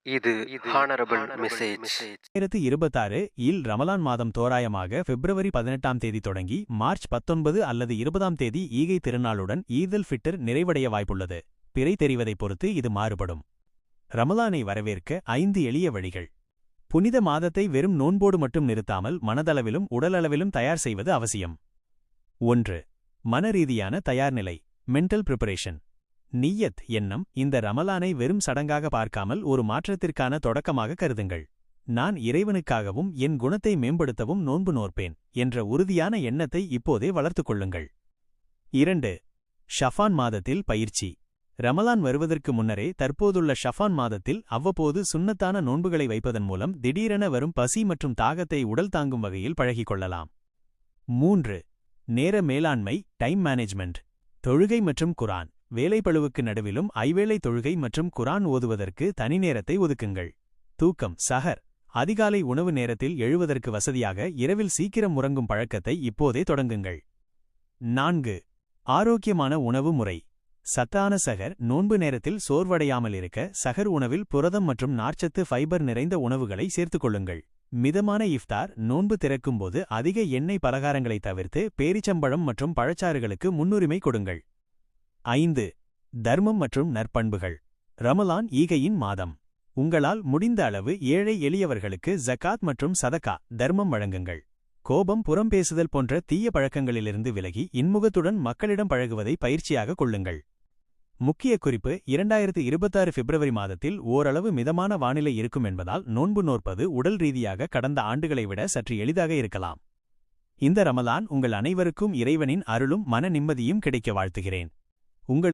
இது honourable message. 2026 இல் ரமலான் மாதம் தோராயமாக பிப்ரவரி 18ஆம் தேதி தொடங்கி மார்ச் 19 அல்லது 20ஆம் தேதி ஈகை திருநாளுடன் ஈதுல் ஃபித்ர் நிறைவடைய வாய்ப்புள்ளது. பிறை தெரிவதைப் பொறுத்து இது மாறுபடும். ரமலானை வரவேற்க 5 எளிய வழிகள். புனித மாதத்தை வெறும் நோன்போடு மட்டும் நிறுத்தாமல் மனதளவிலும் உடலளவிலும் தயார் செய்வது அவசியம். 1. மனரீதியான தயார்நிலை, மென்டல் ப்ரிப்பரேஷன். நிய்யத் எண்ணம். இந்த ரமலானை வெறும் சடங்காக பார்க்காமல் ஒரு மாற்றத்திற்கான தொடக்கமாக கருதுங்கள். நான் இறைவனுக்காகவும் என் குணத்தை மேம்படுத்தவும் நோன்பு நோற்பேன் என்ற உறுதியான எண்ணத்தை இப்போதே வளர்த்துக் கொள்ளுங்கள். 2. ஷஃபான் மாதத்தில் பயிற்சி. ரமலான் வருவதற்கு முன்னரே தற்போதுள்ள ஷஃபான் மாதத்தில் அவ்வப்போது சுன்னத்தான நோன்புகளை வைப்பதன் மூலம் திடீரென வரும் பசி மற்றும் தாகத்தை உடல் தாங்கும் வகையில் பழகிக் கொள்ளலாம். 3. நேர மேலாண்மை, டைம் மேனேஜ்மெண்ட். தொழுகை மற்றும் குரான், வேலைப்பளுவுக்கு நடுவிலும் ஐவேளை தொழுகை மற்றும் குரான் ஓதுவதற்கு தனி நேரத்தை ஒதுக்குங்கள். தூக்கம், சஹர். அதிகாலை உணவு நேரத்தில் எழுவதற்கு வசதியாக இரவில் சீக்கிரம் உறங்கும் பழக்கத்தை இப்போதே தொடங்குங்கள். 4. ஆரோக்கியமான உணவு முறை. சத்தான சஹர். நோன்பு நேரத்தில் சோர்வடையாமல் இருக்க சஹர் உணவில் புரதம் மற்றும் நார்ச்சத்து ஃபைபர் நிறைந்த உணவுகளை சேர்த்துக் கொள்ளுங்கள். மிதமான இஃப்தார். நோன்பு திறக்கும்போது அதிக எண்ணெய் பலகாரங்களை தவிர்த்து பேரிச்சம்பழம் மற்றும் பழச்சாறுகளுக்கு முன்னுரிமை கொடுங்கள். 5. தர்மம் மற்றும் நற்பண்புகள். ரமலான் ஈகையின் மாதம். உங்களால் முடிந்த அளவு ஏழை எளியவர்களுக்கு ஜகாத் மற்றும் சதகா, தர்மம் வழங்குங்கள். கோபம், புறம்பேசுதல் போன்ற தீய பழக்கங்களிலிருந்து விலகி இன்முகத்துடன் மக்களிடம் பழகுவதை பயிற்சியாக கொள்ளுங்கள். முக்கிய குறிப்பு: 2026 பிப்ரவரி மாதத்தில் ஓரளவு மிதமான வானிலை இருக்கும் என்பதால் நோன்பு நோற்பது உடல் ரீதியாக கடந்த ஆண்டுகளை விட சற்று எளிதாக இருக்கலாம். இந்த ரமலான் உங்கள் அனைவருக்கும் இறைவனின் அருளும் மன நிம்மதியும் கிடைக்க வாழ்த்துகிறேன். உங்கள்